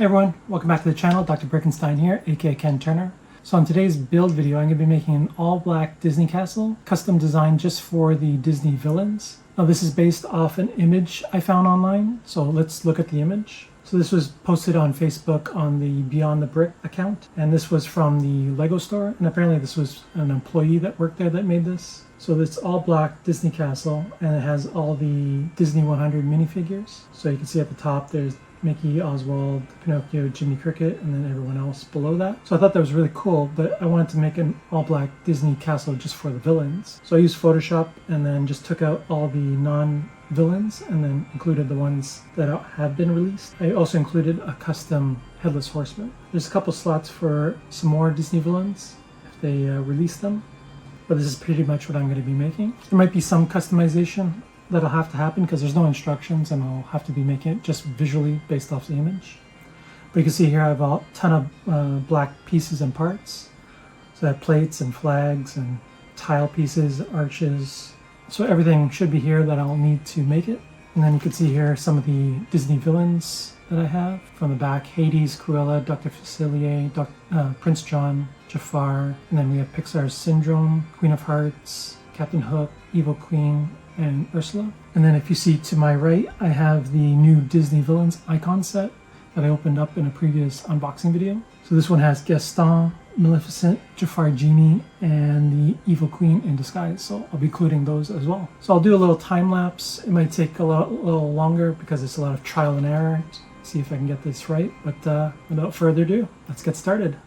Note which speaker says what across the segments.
Speaker 1: Hey everyone, welcome back to the channel. Dr. Brickenstein here, aka Ken Turner. So in today's build video, I'm going to be making an all-black Disney castle, custom designed just for the Disney villains. Now this is based off an image I found online, so let's look at the image. So this was posted on Facebook on the Beyond the Brick account, and this was from the Lego store, and apparently this was an employee that worked there that made this. So it's all black Disney castle, and it has all the Disney 100 minifigures. So you can see at the top there's Mickey, Oswald, Pinocchio, Jimmy Cricket, and then everyone else below that. So I thought that was really cool, but I wanted to make an all-black Disney castle just for the villains. So I used Photoshop and then just took out all the non-villains and then included the ones that had been released. I also included a custom Headless Horseman. There's a couple slots for some more Disney villains if they release them, but this is pretty much what I'm going to be making. There might be some customization that'll have to happen because there's no instructions and I'll have to be making it just visually based off the image. But you can see here I have a ton of black pieces and parts. So I have plates and flags and tile pieces, arches. So everything should be here that I'll need to make it. And then you can see here some of the Disney villains that I have. From the back, Hades, Cruella, Dr. Facilier, Prince John, Jafar, and then we have Pixar's Syndrome, Queen of Hearts, Captain Hook, Evil Queen, and Ursula. And then if you see to my right, I have the new Disney Villains icon set that I opened up in a previous unboxing video. So this one has Gaston, Maleficent, Jafar Genie, and the Evil Queen in disguise. So I'll be including those as well. So I'll do a little time lapse. It might take a little longer because it's a lot of trial and error to see if I can get this right. But without further ado, let's get started.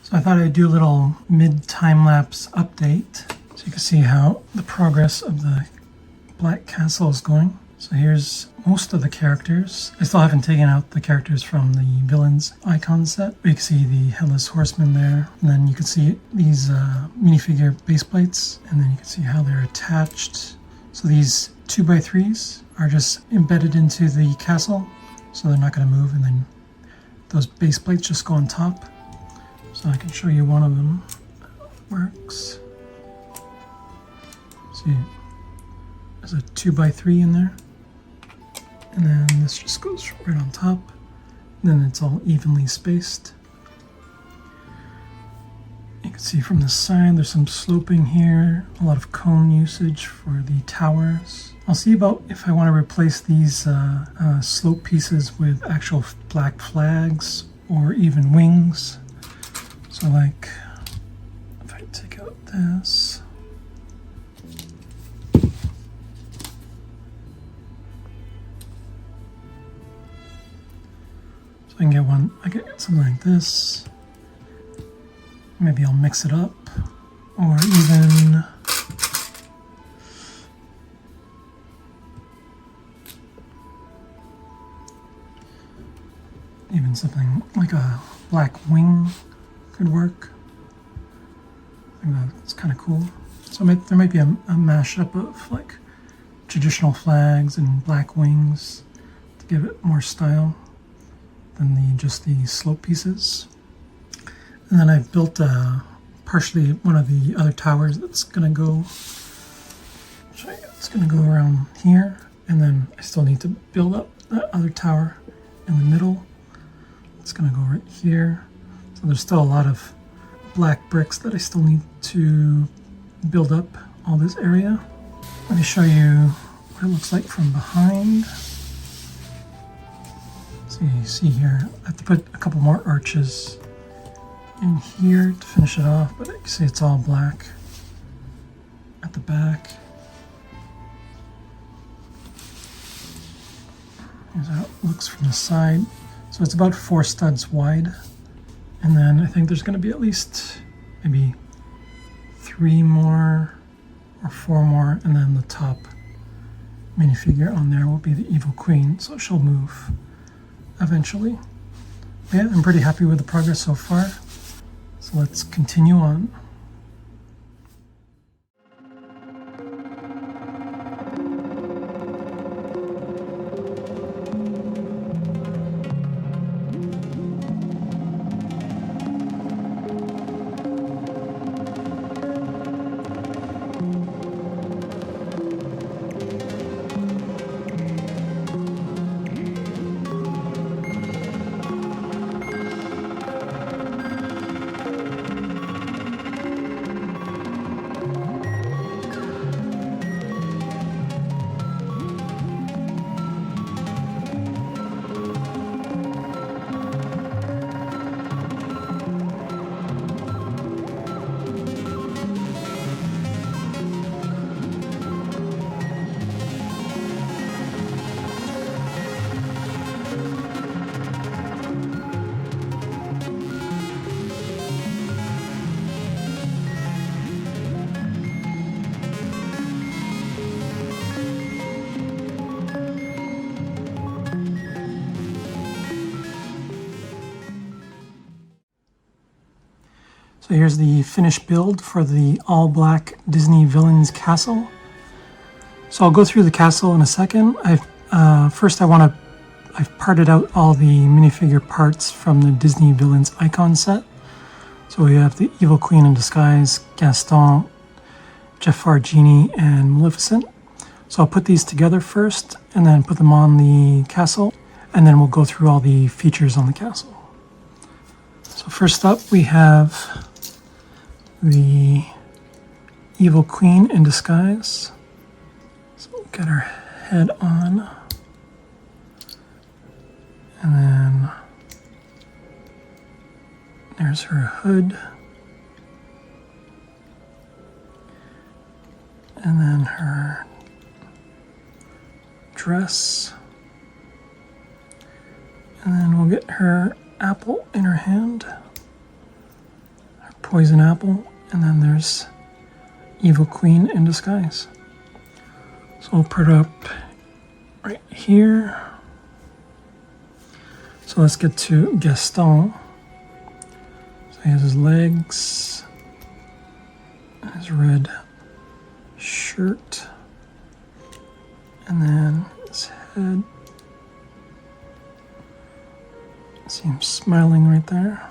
Speaker 1: So I thought I'd do a little mid-time-lapse update so you can see how the progress of the Black Castle is going. So here's most of the characters. I still haven't taken out the characters from the villains icon set. But you can see the Headless Horseman there. And then you can see these minifigure base plates. And then you can see how they're attached. So these 2x3s are just embedded into the castle. So they're not going to move. And then those base plates just go on top. So I can show you one of them works. See, there's a 2x3 in there. And then this just goes right on top. And then it's all evenly spaced. You can see from the side there's some sloping here, a lot of cone usage for the towers. I'll see about if I want to replace these slope pieces with actual black flags or even wings. So like, if I take out this, so I can get one, I get something like this. Maybe I'll mix it up, or even something like a black wing could work. I think that's kind of cool. So there might be a mashup of like traditional flags and black wings to give it more style than just the slope pieces. And then I've built partially one of the other towers that's gonna go. It's gonna go around here, and then I still need to build up that other tower in the middle. It's gonna go right here. So there's still a lot of black bricks that I still need to build up all this area. Let me show you what it looks like from behind. So you see here, I have to put a couple more arches in here to finish it off, but you see it's all black at the back. Here's how it looks from the side. So it's about 4 studs wide. And then I think there's going to be at least maybe 3 more or 4 more, and then the top minifigure on there will be the Evil Queen, so she'll move eventually. But yeah, I'm pretty happy with the progress so far. So let's continue on. So here's the finished build for the all-black Disney Villains Castle. So I'll go through the castle in a second. First I've parted out all the minifigure parts from the Disney Villains icon set. So we have the Evil Queen in disguise, Gaston, Jafar Genie, and Maleficent. So I'll put these together first and then put them on the castle, and then we'll go through all the features on the castle. So first up we have the Evil Queen in disguise. So we'll get her head on, and then there's her hood, and then her dress, and then we'll get her apple in her hand, her poison apple, and then there's Evil Queen in disguise. So we'll put it up right here. So let's get to Gaston. So he has his legs, his red shirt, and then his head. See him smiling right there.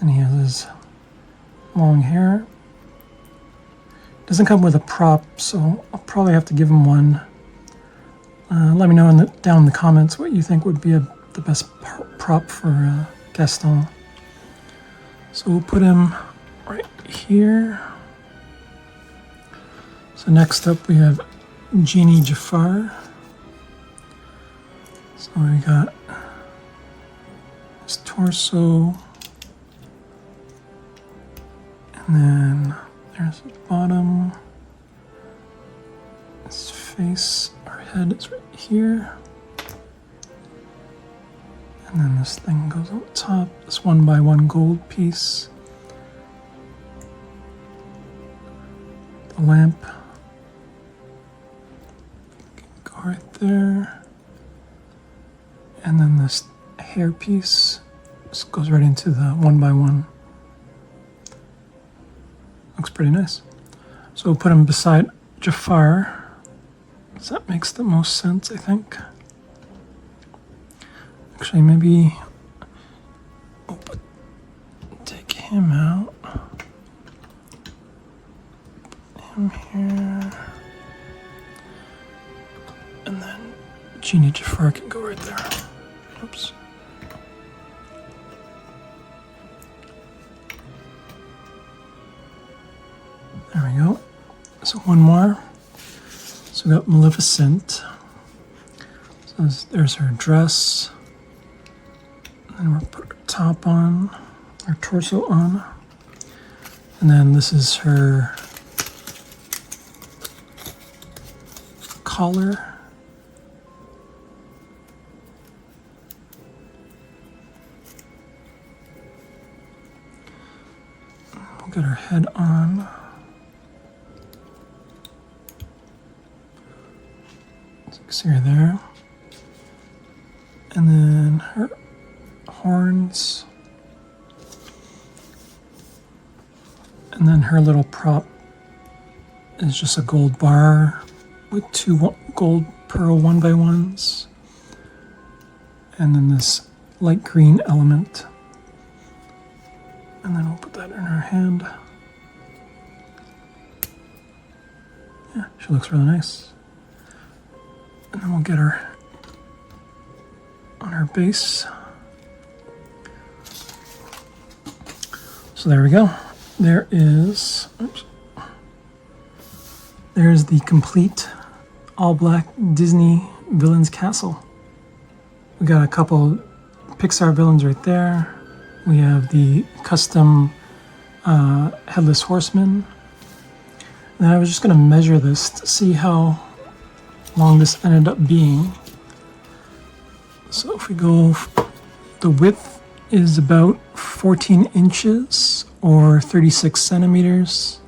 Speaker 1: And he has his long hair. Doesn't come with a prop, so I'll probably have to give him one. Let me know down in the comments what you think would be the best prop for Gaston. So we'll put him right here. So next up we have Genie Jafar. So we got his torso, and then there's the bottom, his face, our head is right here, and then this thing goes up top, this 1x1 gold piece, the lamp can go right there, and then this hair piece just goes right into the 1x1. Looks pretty nice. So we'll put him beside Jafar, so that makes the most sense, I think. Actually, maybe we'll take him out. Put him here. And then Genie Jafar can go right there. Oops. There we go. So one more. So we got Maleficent. So there's her dress. And we'll put her top on, her torso on. And then this is her collar. We'll get her head on. So you can see her there. And then her horns. And then her little prop is just a gold bar with 2 gold pearl 1x1s. And then this light green element. And then we'll put that in her hand. Yeah, she looks really nice. And then we'll get her on her base. So there we go. There is, there's the complete all-black Disney Villains Castle. We got a couple Pixar villains right there. We have the custom Headless Horseman. And I was just going to measure this to see how long this ended up being. So if we go, the width is about 14 inches or 36 centimeters.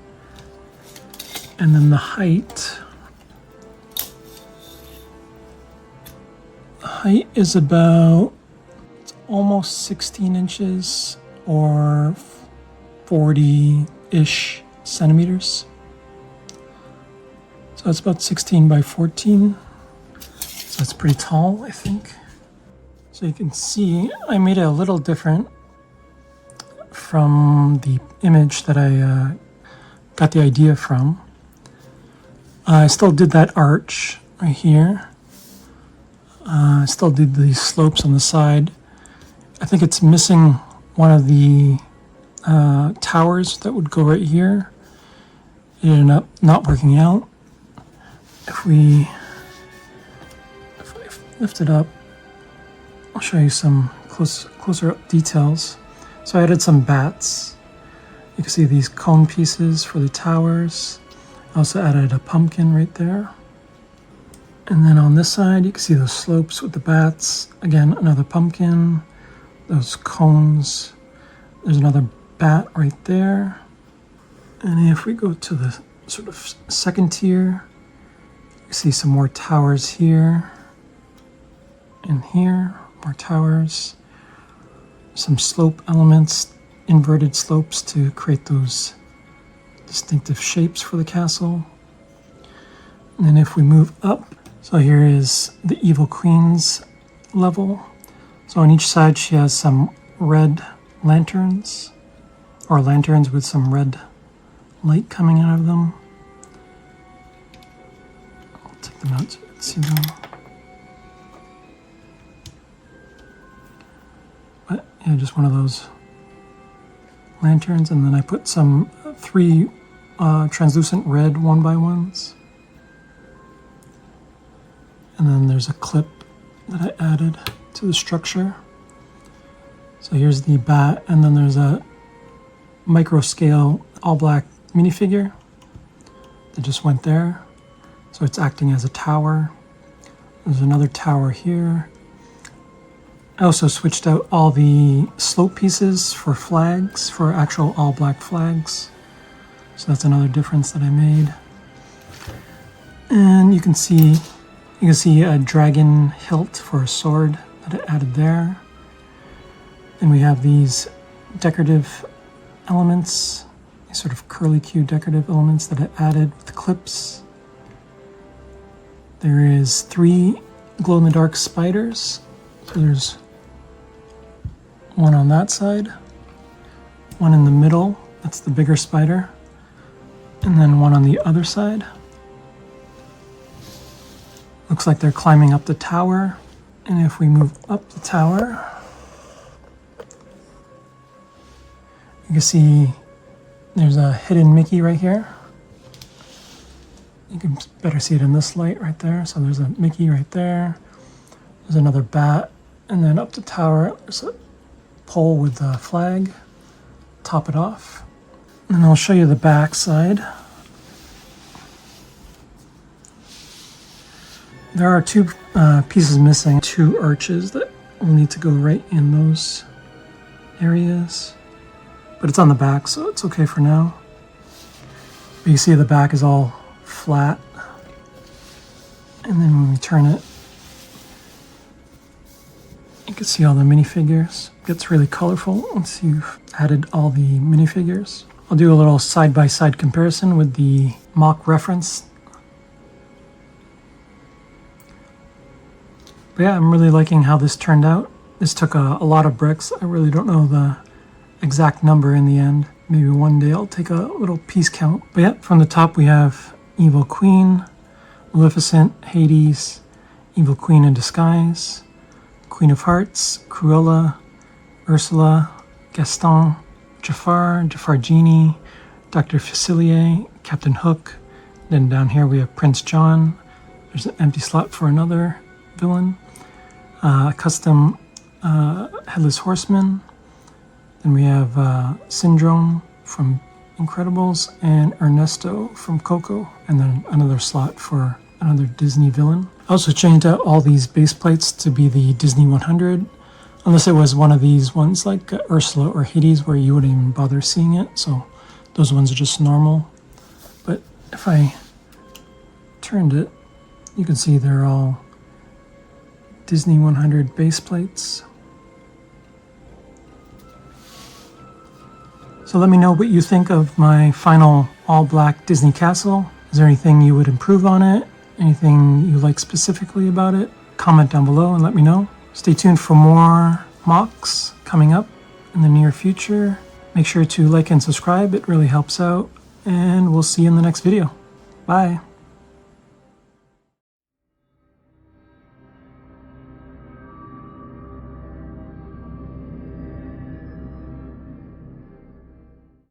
Speaker 1: And then the height is about almost 16 inches or 40-ish centimeters. So it's about 16 by 14. So it's pretty tall, I think. So you can see I made it a little different from the image that I got the idea from. I still did that arch right here. I still did the slopes on the side. I think it's missing one of the towers that would go right here. It ended up not working out. If I lift it up, I'll show you some closer up details. So I added some bats. You can see these cone pieces for the towers. I also added a pumpkin right there. And then on this side, you can see those slopes with the bats. Again, another pumpkin, those cones. There's another bat right there. And if we go to the sort of second tier, you see some more towers here and here, more towers. Some slope elements, inverted slopes to create those distinctive shapes for the castle. And then if we move up, so here is the Evil Queen's level. So on each side she has some red lanterns, or lanterns with some red light coming out of them. I'll take them out so you can see them. But yeah, just one of those lanterns, and then I put some 3 translucent red 1x1s. And then there's a clip that I added to the structure. So here's the bat, and then there's a micro scale all-black minifigure that just went there. So it's acting as a tower. There's another tower here. I also switched out all the slope pieces for flags, for actual all-black flags. So that's another difference that I made. And you can see a dragon hilt for a sword that I added there. And we have these decorative elements, these sort of curly-Q decorative elements that I added with clips. There is 3 glow-in-the-dark spiders. So there's one on that side, one in the middle, that's the bigger spider, and then one on the other side. Looks like they're climbing up the tower. And if we move up the tower, you can see there's a hidden Mickey right here. You can better see it in this light right there. So there's a Mickey right there. There's another bat. And then up the tower, there's a pole with the flag. Top it off. And I'll show you the back side. There are two pieces missing, two arches that will need to go right in those areas. But it's on the back, so it's okay for now. But you see the back is all flat. And then when we turn it, you can see all the minifigures. It gets really colorful once you've added all the minifigures. I'll do a little side-by-side comparison with the MOC reference. But yeah, I'm really liking how this turned out. This took a lot of bricks. I really don't know the exact number in the end. Maybe one day I'll take a little piece count. But yeah, from the top we have Evil Queen, Maleficent, Hades, Evil Queen in Disguise, Queen of Hearts, Cruella, Ursula, Gaston, Jafar Genie, Dr. Facilier, Captain Hook. Then down here we have Prince John. There's an empty slot for another villain. Custom Headless Horseman. Then we have Syndrome from Incredibles and Ernesto from Coco. And then another slot for another Disney villain. I also changed out all these base plates to be the Disney 100. Unless it was one of these ones like Ursula or Hades where you wouldn't even bother seeing it. So those ones are just normal. But if I turned it, you can see they're all Disney 100 base plates. So let me know what you think of my final all-black Disney castle. Is there anything you would improve on it? Anything you like specifically about it? Comment down below and let me know. Stay tuned for more MOCs coming up in the near future. Make sure to like and subscribe. It really helps out. And we'll see you in the next video. Bye.